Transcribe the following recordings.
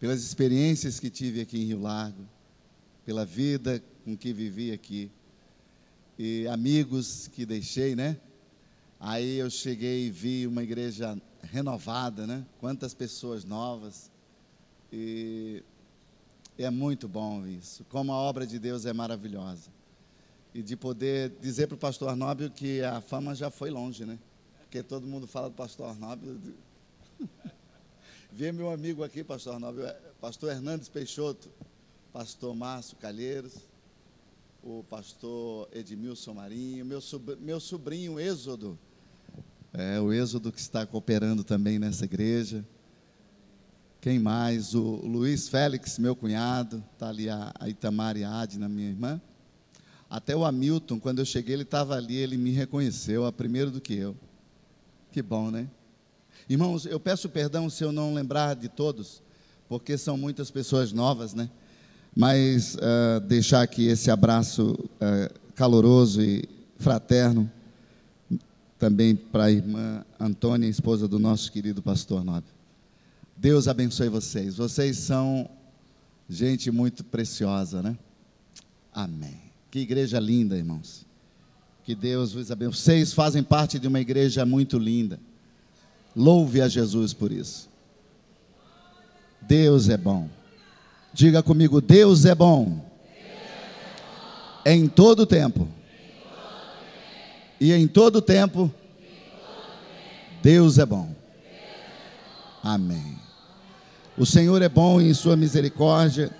pelas experiências que tive aqui em Rio Largo, pela vida com que vivi aqui, e amigos que deixei, né? Aí eu cheguei e vi uma igreja renovada, né? Quantas pessoas novas, e é muito bom isso, como a obra de Deus é maravilhosa, e de poder dizer para o pastor Arnóbio que a fama já foi longe, né? Porque todo mundo fala do pastor Arnóbio. Vi meu amigo aqui, pastor Arnóbio, pastor Hernandes Peixoto, pastor Márcio Calheiros, o pastor Edmilson Marinho, meu sobrinho Êxodo, o Êxodo que está cooperando também nessa igreja. Quem mais? O Luiz Félix, meu cunhado, está ali a Itamar e a Adna, minha irmã. Até o Hamilton, quando eu cheguei, ele estava ali, ele me reconheceu, primeiro do que eu. Que bom, né? Irmãos, eu peço perdão se eu não lembrar de todos, porque são muitas pessoas novas, né? Mas deixar aqui esse abraço caloroso e fraterno, também para a irmã Antônia, esposa do nosso querido pastor Arnóbio. Deus abençoe vocês. Vocês são gente muito preciosa, né? Amém. Que igreja linda, irmãos. Que Deus vos abençoe. Vocês fazem parte de uma igreja muito linda. Louve a Jesus por isso. Deus é bom. Diga comigo, Deus é bom. Em todo tempo. E em todo tempo, Deus é bom. Amém. O Senhor é bom em sua misericórdia.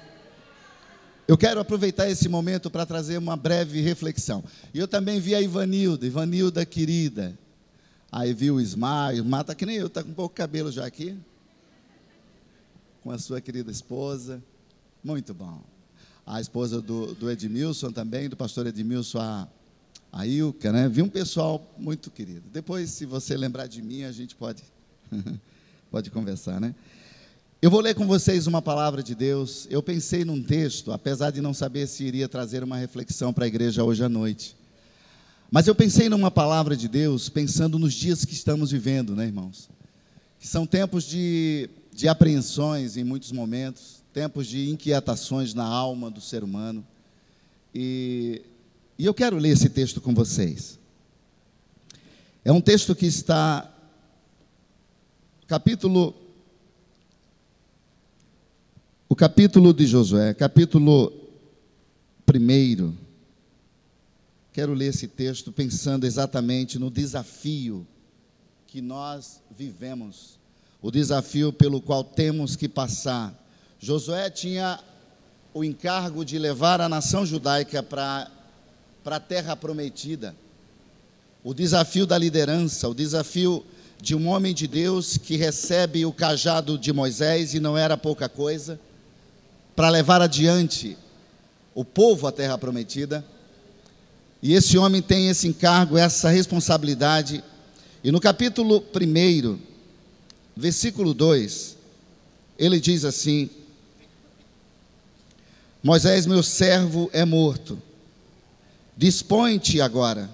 Eu quero aproveitar esse momento para trazer uma breve reflexão. E eu também vi a Ivanilda querida. Aí vi o Ismar está que nem eu, está com um pouco de cabelo já aqui. Com a sua querida esposa. Muito bom. A esposa do Edmilson também, do pastor Edmilson, a Ilka, né? Vi um pessoal muito querido. Depois, se você lembrar de mim, a gente pode conversar, né? Eu vou ler com vocês uma palavra de Deus. Eu pensei num texto, apesar de não saber se iria trazer uma reflexão para a igreja hoje à noite. Mas eu pensei numa palavra de Deus, pensando nos dias que estamos vivendo, né, irmãos? Que são tempos de apreensões em muitos momentos, tempos de inquietações na alma do ser humano. E eu quero ler esse texto com vocês. É um texto que está, o capítulo de Josué, capítulo 1. Quero ler esse texto pensando exatamente no desafio que nós vivemos, o desafio pelo qual temos que passar. Josué tinha o encargo de levar a nação judaica para a terra prometida. O desafio da liderança, o desafio de um homem de Deus que recebe o cajado de Moisés, e não era pouca coisa, para levar adiante o povo à terra prometida. E esse homem tem esse encargo, essa responsabilidade. E no capítulo 1, versículo 2, ele diz assim: Moisés, meu servo, é morto. Dispõe-te agora,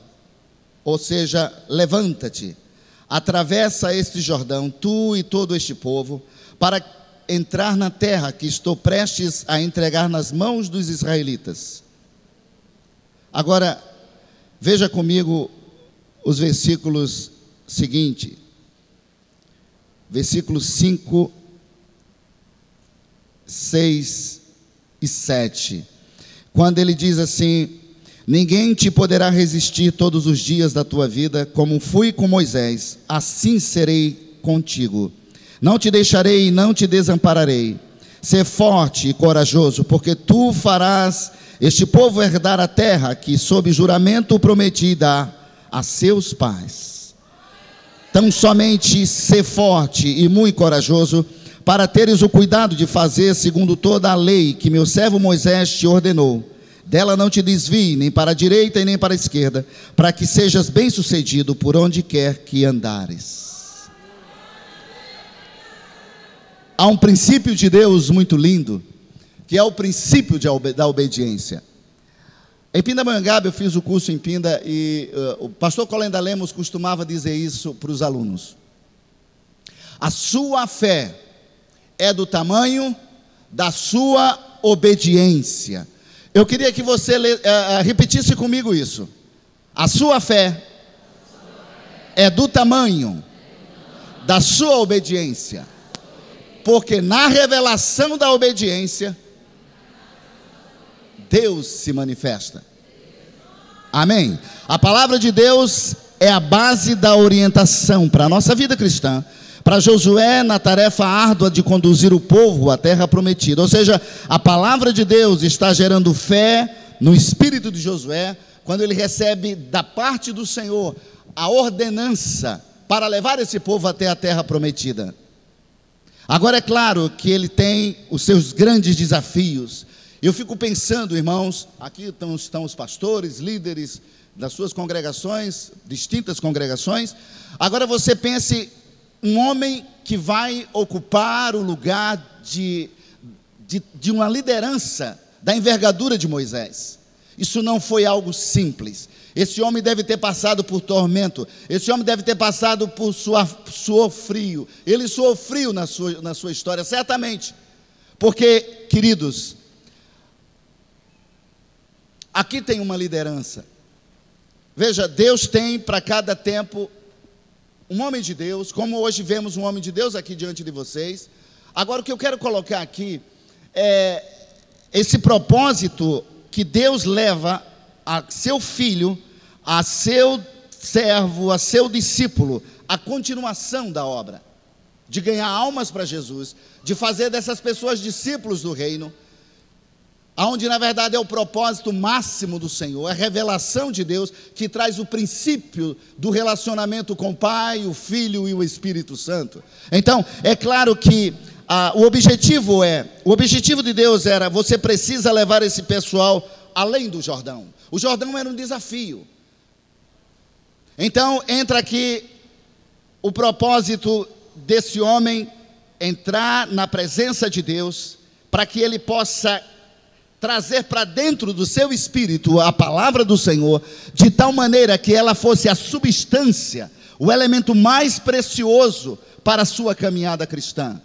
ou seja, levanta-te, atravessa este Jordão, tu e todo este povo, para entrar na terra que estou prestes a entregar nas mãos dos israelitas. Agora, veja comigo os versículos seguintes, versículos 5, 6 e 7, quando ele diz assim: ninguém te poderá resistir todos os dias da tua vida, como fui com Moisés, assim serei contigo. Não te deixarei e não te desampararei. Ser forte e corajoso, porque tu farás este povo herdar a terra que, sob juramento, prometi dar a seus pais. Tão somente ser forte e muito corajoso, para teres o cuidado de fazer segundo toda a lei que meu servo Moisés te ordenou. Dela não te desvie, nem para a direita e nem para a esquerda, para que sejas bem-sucedido por onde quer que andares. Há um princípio de Deus muito lindo, que é o princípio da obediência. Em Pindamonhangaba, eu fiz o curso em Pinda, e o pastor Colenda Lemos costumava dizer isso para os alunos: a sua fé é do tamanho da sua obediência. Eu queria que você repetisse comigo isso. A sua fé é do tamanho da sua obediência, porque na revelação da obediência, Deus se manifesta. Amém? A palavra de Deus é a base da orientação para a nossa vida cristã, para Josué na tarefa árdua de conduzir o povo à terra prometida. Ou seja, a palavra de Deus está gerando fé no espírito de Josué, quando ele recebe da parte do Senhor a ordenança para levar esse povo até a terra prometida. Agora é claro que ele tem os seus grandes desafios. Eu fico pensando, irmãos, aqui estão os pastores, líderes das suas congregações, distintas congregações. Agora você pense, um homem que vai ocupar o lugar de uma liderança da envergadura de Moisés. Isso não foi algo simples. Esse homem deve ter passado por tormento. Esse homem deve ter passado por suor frio. Ele suou frio na sua história, certamente. Porque, queridos, aqui tem uma liderança. Veja, Deus tem para cada tempo um homem de Deus, como hoje vemos um homem de Deus aqui diante de vocês. Agora, o que eu quero colocar aqui é esse propósito que Deus leva a seu filho, a seu servo, a seu discípulo, a continuação da obra, de ganhar almas para Jesus, de fazer dessas pessoas discípulos do reino, aonde na verdade é o propósito máximo do Senhor, a revelação de Deus que traz o princípio do relacionamento com o Pai, o Filho e o Espírito Santo. Então, é claro que o objetivo de Deus era, você precisa levar esse pessoal além do Jordão. O Jordão era um desafio. Então, entra aqui o propósito desse homem entrar na presença de Deus, para que ele possa trazer para dentro do seu espírito a palavra do Senhor, de tal maneira que ela fosse a substância, o elemento mais precioso para a sua caminhada cristã.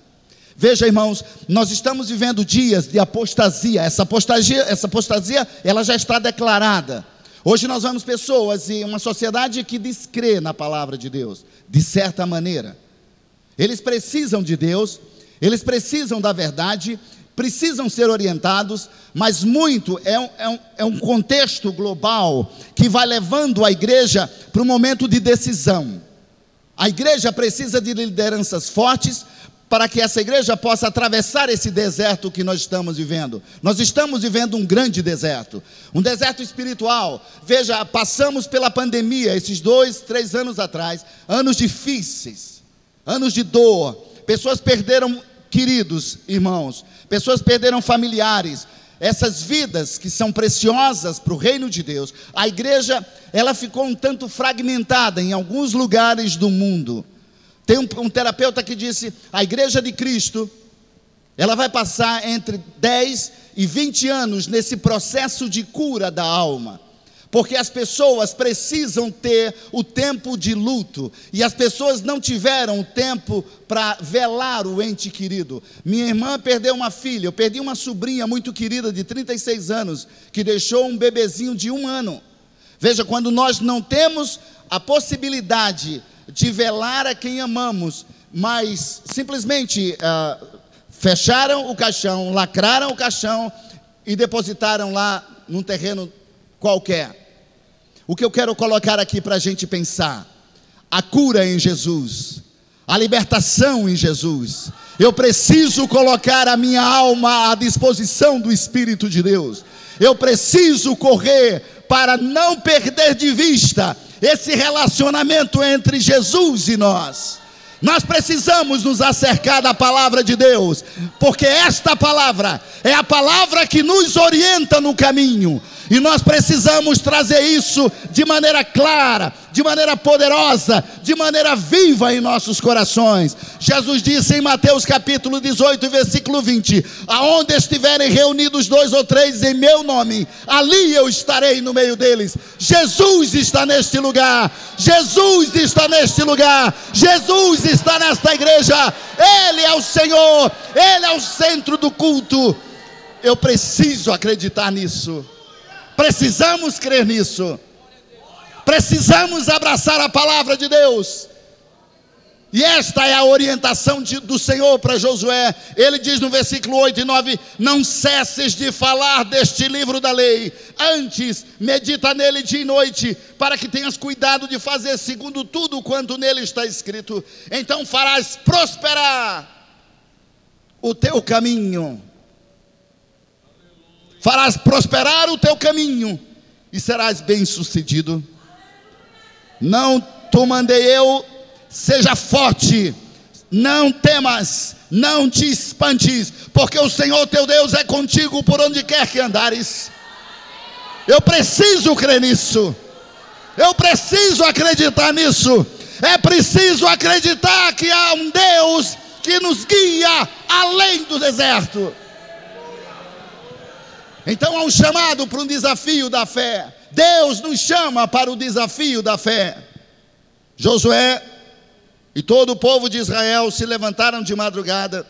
Veja, irmãos, nós estamos vivendo dias de apostasia. Essa apostasia, ela já está declarada. Hoje nós vemos pessoas e uma sociedade que descrê na palavra de Deus, de certa maneira. Eles precisam de Deus, eles precisam da verdade, precisam ser orientados, mas muito é um contexto global que vai levando a igreja para um momento de decisão. A igreja precisa de lideranças fortes, para que essa igreja possa atravessar esse deserto que nós estamos vivendo. Nós estamos vivendo um grande deserto, um deserto espiritual. Veja, passamos pela pandemia, esses 2, 3 anos atrás, anos difíceis, anos de dor, pessoas perderam queridos irmãos, pessoas perderam familiares, essas vidas que são preciosas para o reino de Deus. A igreja, ela ficou um tanto fragmentada em alguns lugares do mundo. Tem um terapeuta que disse, a igreja de Cristo, ela vai passar entre 10 e 20 anos nesse processo de cura da alma, porque as pessoas precisam ter o tempo de luto, e as pessoas não tiveram tempo para velar o ente querido. Minha irmã perdeu uma filha, eu perdi uma sobrinha muito querida de 36 anos, que deixou um bebezinho de 1 ano. Veja, quando nós não temos a possibilidade de velar a quem amamos, mas simplesmente fecharam o caixão, lacraram o caixão e depositaram lá num terreno qualquer. O que eu quero colocar aqui para a gente pensar: a cura em Jesus, a libertação em Jesus. Eu preciso colocar a minha alma à disposição do Espírito de Deus. Eu preciso correr para não perder de vista esse relacionamento entre Jesus e nós. Nós precisamos nos acercar da palavra de Deus, porque esta palavra é a palavra que nos orienta no caminho. E nós precisamos trazer isso de maneira clara, de maneira poderosa, de maneira viva em nossos corações. Jesus disse em Mateus capítulo 18, versículo 20: aonde estiverem reunidos 2 ou 3 em meu nome, ali eu estarei no meio deles. Jesus está neste lugar, Jesus está neste lugar, Jesus está nesta igreja. Ele é o Senhor, Ele é o centro do culto. Eu preciso acreditar nisso. Precisamos crer nisso. Precisamos abraçar a palavra de Deus. E esta é a orientação do Senhor para Josué. Ele diz no versículo 8 e 9: não cesses de falar deste livro da lei, antes medita nele dia e noite, para que tenhas cuidado de fazer segundo tudo quanto nele está escrito. Então farás prosperar o teu caminho. Farás prosperar o teu caminho e serás bem-sucedido. Não te mandei eu, seja forte, não temas, não te espantes, porque o Senhor teu Deus é contigo por onde quer que andares. Eu preciso crer nisso, eu preciso acreditar nisso. É preciso acreditar que há um Deus que nos guia além do deserto. Então há um chamado para um desafio da fé. Deus nos chama para o desafio da fé. Josué e todo o povo de Israel se levantaram de madrugada,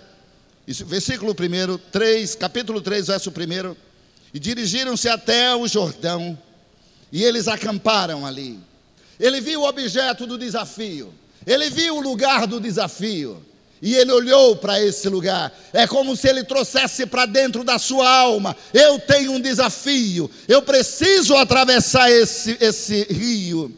versículo 1, capítulo 3, verso 1, e dirigiram-se até o Jordão, e eles acamparam ali. Ele viu o objeto do desafio, ele viu o lugar do desafio, e ele olhou para esse lugar. É como se ele trouxesse para dentro da sua alma: eu tenho um desafio, eu preciso atravessar esse rio.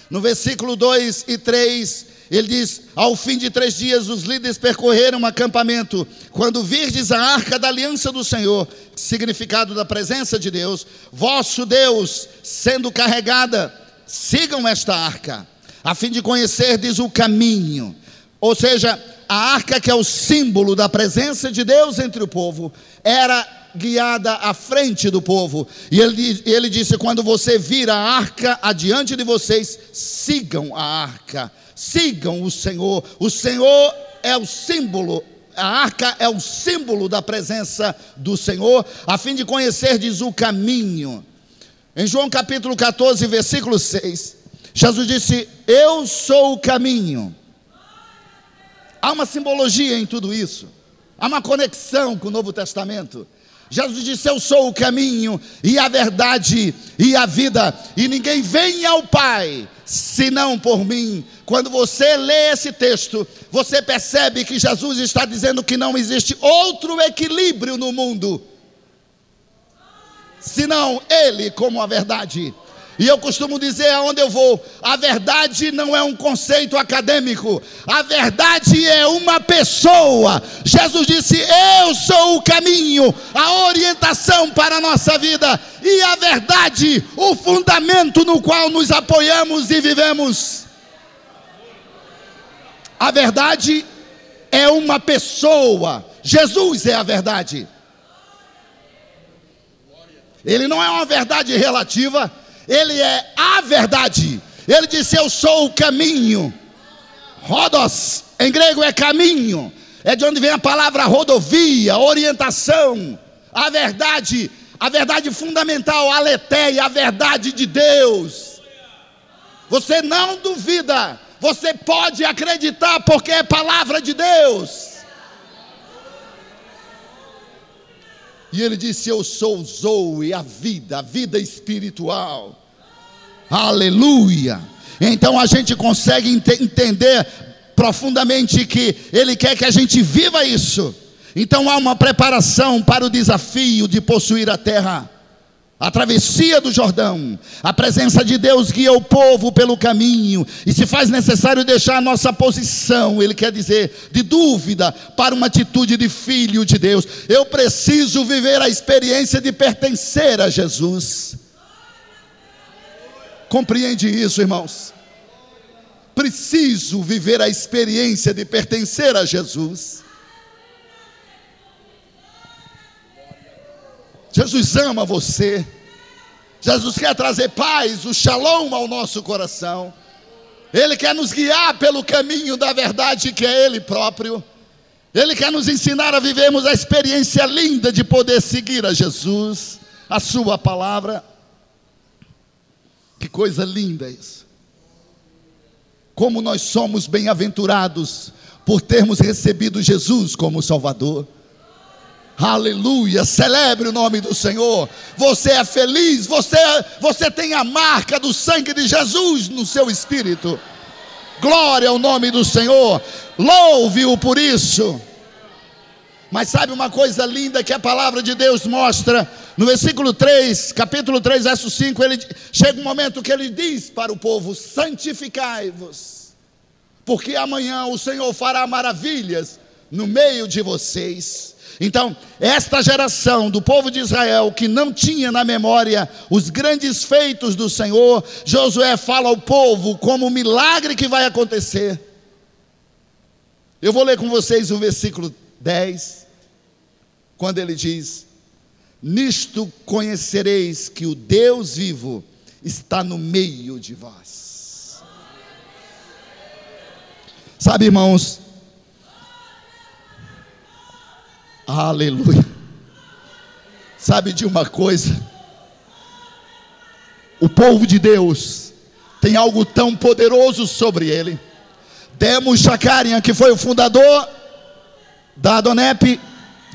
No versículo 2 e 3, ele diz: ao fim de 3 dias os líderes percorreram um acampamento. Quando virdes a arca da aliança do Senhor, significado da presença de Deus, vosso Deus, sendo carregada, sigam esta arca, a fim de conhecerdes o caminho. Ou seja, a arca, que é o símbolo da presença de Deus entre o povo, era guiada à frente do povo. E ele disse: quando você vir a arca adiante de vocês, sigam a arca, sigam o Senhor. O Senhor é o símbolo, a arca é o símbolo da presença do Senhor, a fim de conhecerdes o caminho. Em João capítulo 14, versículo 6, Jesus disse: eu sou o caminho. Há uma simbologia em tudo isso, há uma conexão com o Novo Testamento. Jesus disse: eu sou o caminho e a verdade e a vida, e ninguém vem ao Pai senão por mim. Quando você lê esse texto, você percebe que Jesus está dizendo que não existe outro equilíbrio no mundo senão Ele como a verdade. E eu costumo dizer aonde eu vou: a verdade não é um conceito acadêmico, a verdade é uma pessoa. Jesus disse: eu sou o caminho, a orientação para a nossa vida, e a verdade, o fundamento no qual nos apoiamos e vivemos. A verdade é uma pessoa, Jesus é a verdade. Ele não é uma verdade relativa, Ele é a verdade. Ele disse: eu sou o caminho. Rodos, em grego é caminho, é de onde vem a palavra rodovia, orientação. A verdade fundamental, a aletheia, a verdade de Deus. Você não duvida, você pode acreditar, porque é palavra de Deus. E ele disse: eu sou o Zoe, a vida espiritual. Aleluia. Então a gente consegue entender profundamente que Ele quer que a gente viva isso. Então há uma preparação para o desafio de possuir a terra. A travessia do Jordão, a presença de Deus guia o povo pelo caminho, e se faz necessário deixar a nossa posição, Ele quer dizer, de dúvida, para uma atitude de filho de Deus. Eu preciso viver a experiência de pertencer a Jesus. Compreende isso, irmãos? Preciso viver a experiência de pertencer a Jesus. Jesus ama você. Jesus quer trazer paz, o shalom ao nosso coração. Ele quer nos guiar pelo caminho da verdade, que é Ele próprio. Ele quer nos ensinar a vivermos a experiência linda de poder seguir a Jesus, a sua palavra. Que coisa linda isso. Como nós somos bem-aventurados por termos recebido Jesus como Salvador. Aleluia, celebre o nome do Senhor. Você é feliz, você tem a marca do sangue de Jesus no seu espírito. Glória ao nome do Senhor, louve-o por isso. Mas sabe uma coisa linda que a palavra de Deus mostra? No versículo 3, capítulo 3, verso 5, chega um momento que ele diz para o povo: santificai-vos, porque amanhã o Senhor fará maravilhas no meio de vocês. Então, esta geração do povo de Israel, que não tinha na memória os grandes feitos do Senhor, Josué fala ao povo como um milagre que vai acontecer. Eu vou ler com vocês o versículo 10, quando ele diz: nisto conhecereis que o Deus vivo está no meio de vós. Sabe, irmãos, aleluia, sabe de uma coisa? O povo de Deus tem algo tão poderoso sobre ele. Demos Shakarian, que foi o fundador da Adonep,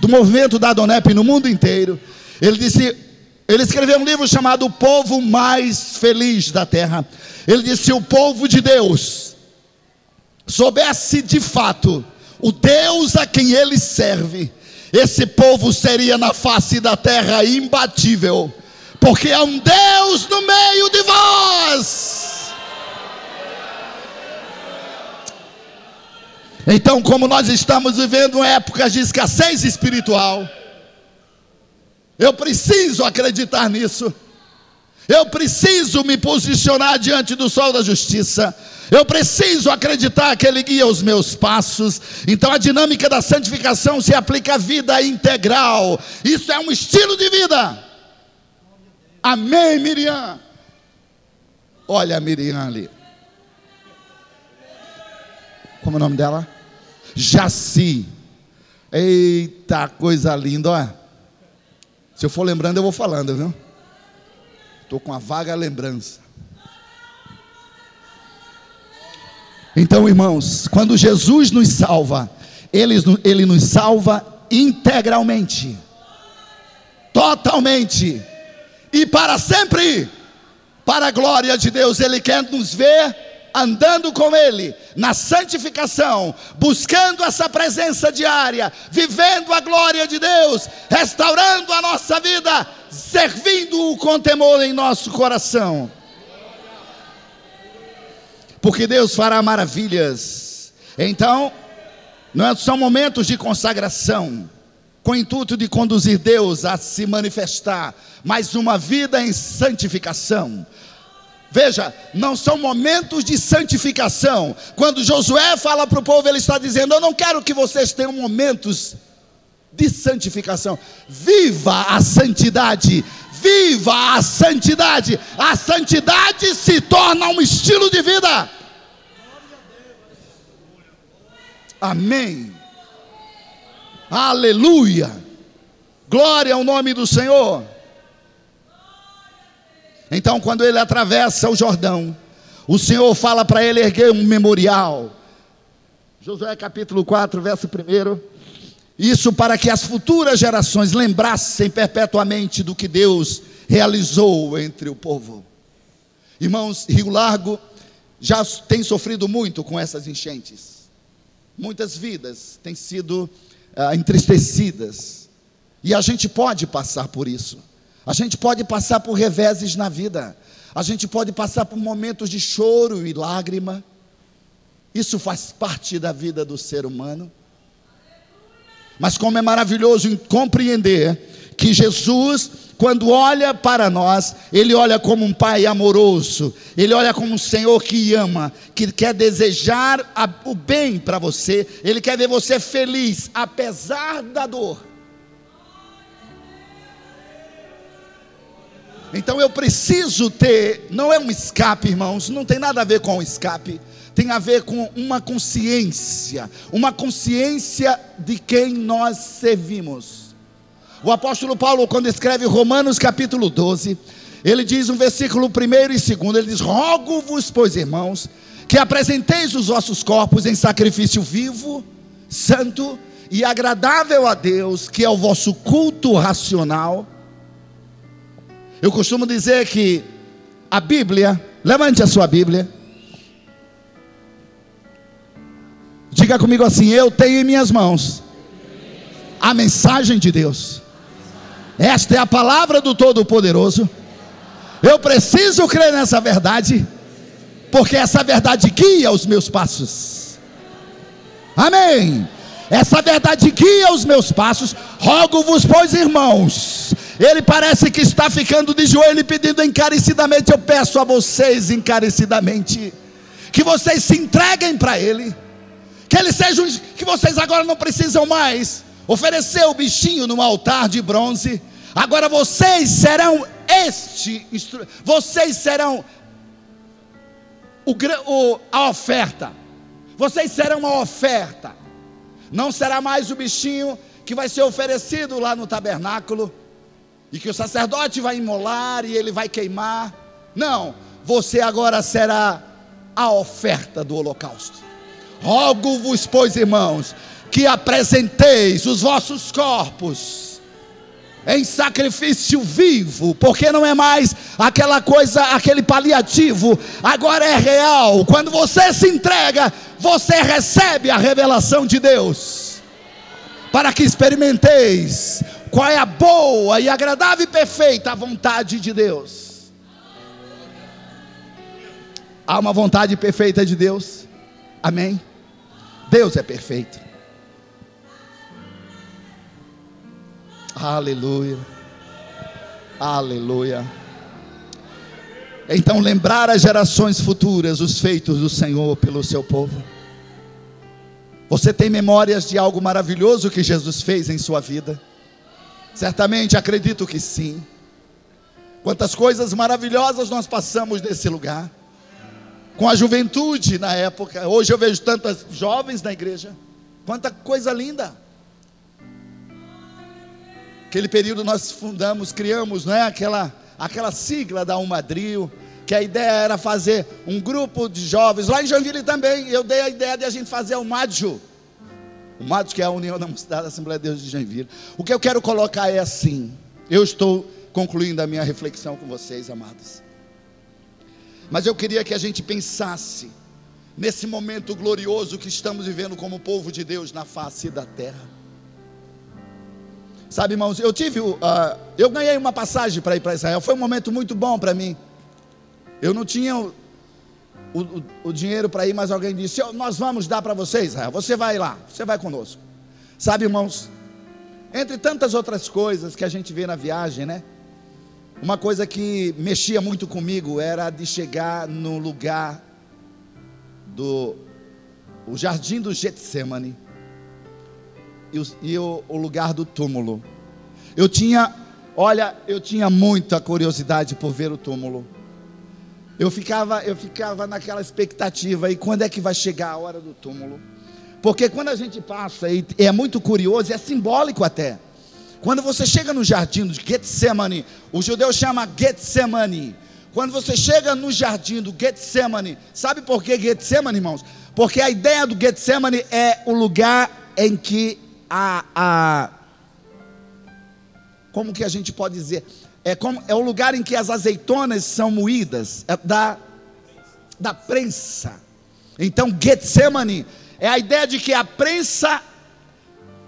do movimento da Adonep no mundo inteiro, ele escreveu um livro chamado O Povo Mais Feliz da Terra. Ele disse: se o povo de Deus soubesse de fato o Deus a quem ele serve, esse povo seria na face da terra imbatível, porque é um Deus no meio de vós. Então, como nós estamos vivendo épocas de escassez espiritual, eu preciso acreditar nisso. Eu preciso me posicionar diante do sol da justiça. Eu preciso acreditar que Ele guia os meus passos. Então a dinâmica da santificação se aplica à vida integral. Isso é um estilo de vida. Amém, Miriam? Olha a Miriam ali. Como é o nome dela? Jaci. Eita, coisa linda, olha. Se eu for lembrando, eu vou falando, viu? Estou com uma vaga lembrança. Então, irmãos, quando Jesus nos salva, Ele nos salva integralmente, totalmente e para sempre, para a glória de Deus. Ele quer nos ver andando com Ele na santificação, buscando essa presença diária, vivendo a glória de Deus, restaurando a nossa vida, servindo-o com temor em nosso coração. Porque Deus fará maravilhas. Então, não são momentos de consagração, com o intuito de conduzir Deus a se manifestar, mas uma vida em santificação. Veja, não são momentos de santificação. Quando Josué fala para o povo, ele está dizendo: eu não quero que vocês tenham momentos de santificação. Viva a santidade. Viva a santidade. A santidade se torna um estilo de vida. Amém. Aleluia. Glória ao nome do Senhor. Então, quando ele atravessa o Jordão, o Senhor fala para ele erguer um memorial. Josué capítulo 4, verso 1. Isso para que as futuras gerações lembrassem perpetuamente do que Deus realizou entre o povo. Irmãos, Rio Largo já tem sofrido muito com essas enchentes. Muitas vidas têm sido entristecidas. E a gente pode passar por isso. A gente pode passar por reveses na vida. A gente pode passar por momentos de choro e lágrima. Isso faz parte da vida do ser humano. Mas como é maravilhoso compreender que Jesus, quando olha para nós, Ele olha como um Pai amoroso. Ele olha como um Senhor que ama, que quer desejar o bem para você. Ele quer ver você feliz, apesar da dor. Então eu preciso ter, não é um escape, irmãos, não tem nada a ver com um escape, tem a ver com uma consciência de quem nós servimos. O apóstolo Paulo, quando escreve Romanos capítulo 12, ele diz no versículo 1 e 2, ele diz: rogo-vos, pois, irmãos, que apresenteis os vossos corpos em sacrifício vivo, santo e agradável a Deus, que é o vosso culto racional. Eu costumo dizer que a Bíblia, levante a sua Bíblia, diga comigo assim: eu tenho em minhas mãos a mensagem de Deus. Esta é a palavra do Todo-Poderoso. Eu preciso crer nessa verdade, porque essa verdade guia os meus passos. Amém. Essa verdade guia os meus passos. Rogo-vos, pois, irmãos. Ele parece que está ficando de joelho e pedindo encarecidamente. Eu peço a vocês encarecidamente que vocês se entreguem para Ele, que Ele seja que vocês agora não precisam mais oferecer o bichinho no altar de bronze. Agora vocês serão vocês serão a oferta. Vocês serão a oferta. Não será mais o bichinho que vai ser oferecido lá no tabernáculo e que o sacerdote vai imolar e ele vai queimar. Não, você agora será a oferta do holocausto. Rogo-vos, pois, irmãos, que apresenteis os vossos corpos em sacrifício vivo, porque não é mais aquela coisa, aquele paliativo, agora é real. Quando você se entrega, você recebe a revelação de Deus, para que experimenteis qual é a boa e agradável e perfeita vontade de Deus. Há uma vontade perfeita de Deus, amém? Deus é perfeito. Aleluia, aleluia. Então lembrar às gerações futuras os feitos do Senhor pelo seu povo. Você tem memórias de algo maravilhoso que Jesus fez em sua vida? Certamente, acredito que sim. Quantas coisas maravilhosas nós passamos nesse lugar, com a juventude na época. Hoje eu vejo tantas jovens na igreja, quanta coisa linda. Aquele período nós fundamos, criamos, não é? Aquela sigla da Umadrio, que a ideia era fazer um grupo de jovens. Lá em Joinville também, eu dei a ideia de a gente fazer o MADJO. O MADJO, que é a União da Mocidade da Assembleia de Deus de Joinville. O que eu quero colocar é assim, eu estou concluindo a minha reflexão com vocês, amados. Mas eu queria que a gente pensasse nesse momento glorioso que estamos vivendo como povo de Deus na face da terra. Sabe, irmãos, eu ganhei uma passagem para ir para Israel. Foi um momento muito bom para mim. Eu não tinha o dinheiro para ir, mas alguém disse: nós vamos dar para você, Israel, você vai lá, você vai conosco. Sabe, irmãos, entre tantas outras coisas que a gente vê na viagem, né? Uma coisa que mexia muito comigo era de chegar no lugar o jardim do Getsemane e o lugar do túmulo. Eu tinha muita curiosidade por ver o túmulo. Eu ficava naquela expectativa, e quando é que vai chegar a hora do túmulo? Porque quando a gente passa, e é muito curioso, é simbólico até. Quando você chega no jardim do Getsemane, o judeu chama Getsemane. Quando você chega no jardim do Getsemane, sabe por que Getsemane, irmãos? Porque a ideia do Getsemane é o lugar em que como que a gente pode dizer? É o lugar em que as azeitonas são moídas, da prensa. Então Getsemane é a ideia de que a prensa,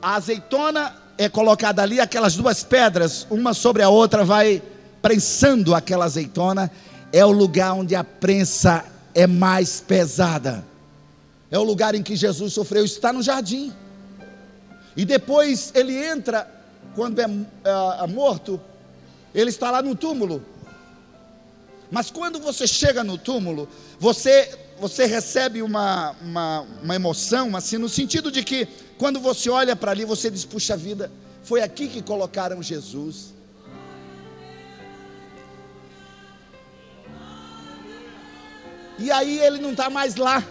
a azeitona é colocada ali, aquelas duas pedras, uma sobre a outra, vai prensando aquela azeitona. É o lugar onde a prensa é mais pesada. É o lugar em que Jesus sofreu. Está no jardim. E depois ele entra, quando é morto, ele está lá no túmulo. Mas quando você chega no túmulo, você recebe uma emoção, assim, no sentido de que, quando você olha para ali, você diz: puxa vida, foi aqui que colocaram Jesus. e aí ele não está mais lá.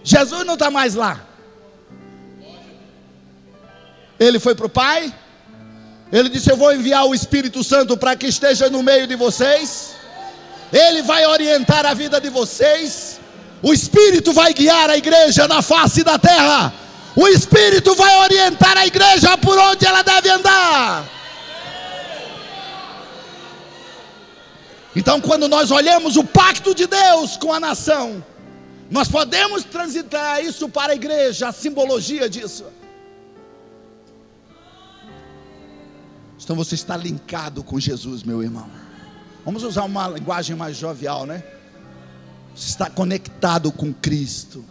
Jesus não está mais lá. Ele foi para o Pai. Ele disse: eu vou enviar o Espírito Santo para que esteja no meio de vocês. Ele vai orientar a vida de vocês. O Espírito vai guiar a igreja na face da terra. O Espírito vai orientar a igreja por onde ela deve andar. Então, quando nós olhamos o pacto de Deus com a nação, nós podemos transitar isso para a igreja, a simbologia disso. Então você está linkado com Jesus, meu irmão. Vamos usar uma linguagem mais jovial, né? Você está conectado com Cristo.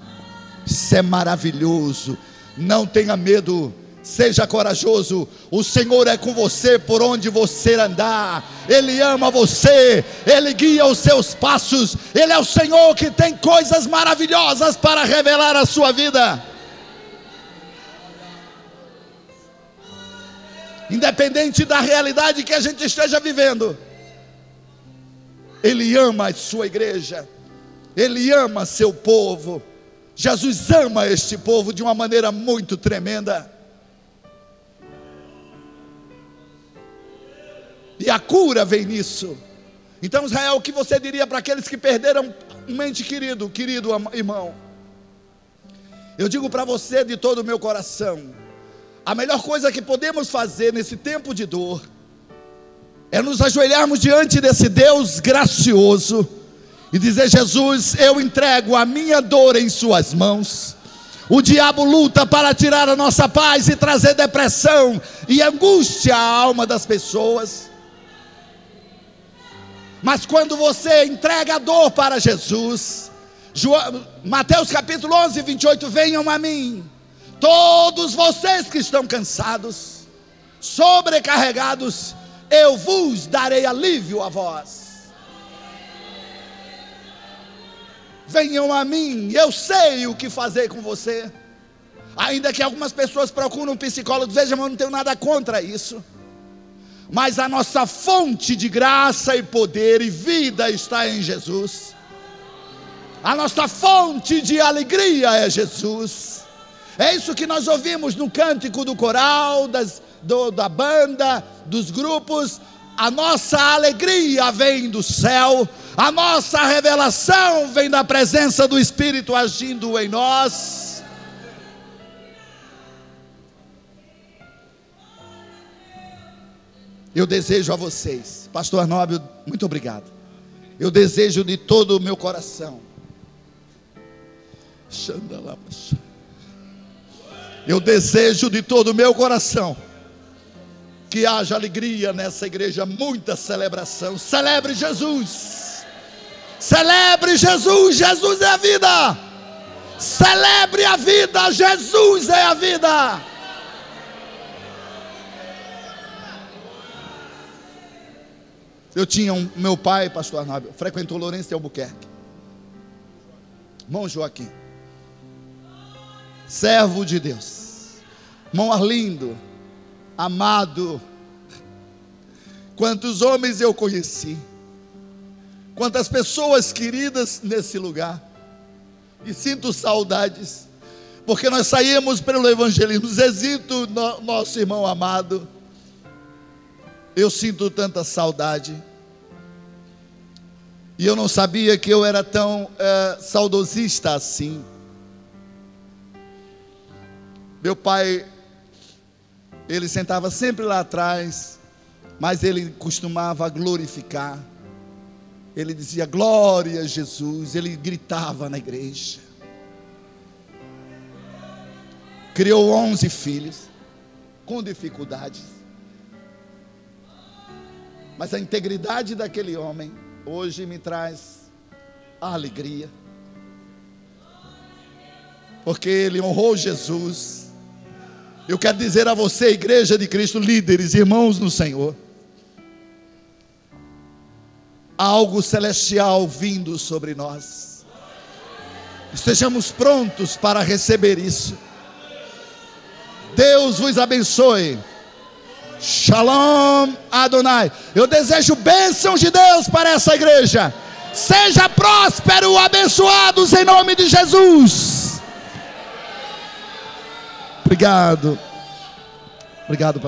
Isso é maravilhoso. Não tenha medo, seja corajoso. O Senhor é com você por onde você andar. Ele ama você, Ele guia os seus passos. Ele é o Senhor que tem coisas maravilhosas para revelar a sua vida. Independente da realidade que a gente esteja vivendo, Ele ama a sua igreja, Ele ama seu povo. Jesus ama este povo de uma maneira muito tremenda. E a cura vem nisso. Então, Israel, o que você diria para aqueles que perderam um ente querido irmão? Eu digo para você de todo o meu coração: a melhor coisa que podemos fazer nesse tempo de dor é nos ajoelharmos diante desse Deus gracioso e dizer: Jesus, eu entrego a minha dor em suas mãos. O diabo luta para tirar a nossa paz e trazer depressão e angústia à alma das pessoas. Mas quando você entrega a dor para Jesus, Mateus capítulo 11, 28, venham a mim, todos vocês que estão cansados, sobrecarregados, eu vos darei alívio a vós. Venham a mim, eu sei o que fazer com você. Ainda que algumas pessoas procuram um psicólogo, veja, mas eu não tenho nada contra isso. Mas a nossa fonte de graça e poder e vida está em Jesus. A nossa fonte de alegria é Jesus. É isso que nós ouvimos no cântico do coral, da banda, dos grupos. A nossa alegria vem do céu. A nossa revelação vem da presença do Espírito agindo em nós. Eu desejo a vocês, Pastor Arnóbio, muito obrigado. Eu desejo de todo o meu coração. Eu desejo de todo o meu coração que haja alegria nessa igreja, muita celebração. Celebre Jesus. Celebre Jesus. Jesus é a vida. Celebre a vida. Jesus é a vida. Eu tinha meu pai, Pastor Arnóbio, frequentou Lourenço de Albuquerque. Irmão Joaquim, servo de Deus. Irmão Arlindo, amado. Quantos homens eu conheci, quantas pessoas queridas nesse lugar. E sinto saudades, porque nós saímos pelo evangelismo. Zezito, nosso irmão amado, eu sinto tanta saudade. E eu não sabia que eu era tão saudosista assim. Meu pai, ele sentava sempre lá atrás, mas ele costumava glorificar. Ele dizia glória a Jesus. Ele gritava na igreja. Criou 11 filhos, com dificuldades. Mas a integridade daquele homem hoje me traz a alegria, porque ele honrou Jesus. Eu quero dizer a você, igreja de Cristo, líderes, irmãos no Senhor, há algo celestial vindo sobre nós. Estejamos prontos para receber isso. Deus vos abençoe. Shalom Adonai. Eu desejo bênçãos de Deus para essa igreja. Seja próspero, abençoados em nome de Jesus. Obrigado. Obrigado,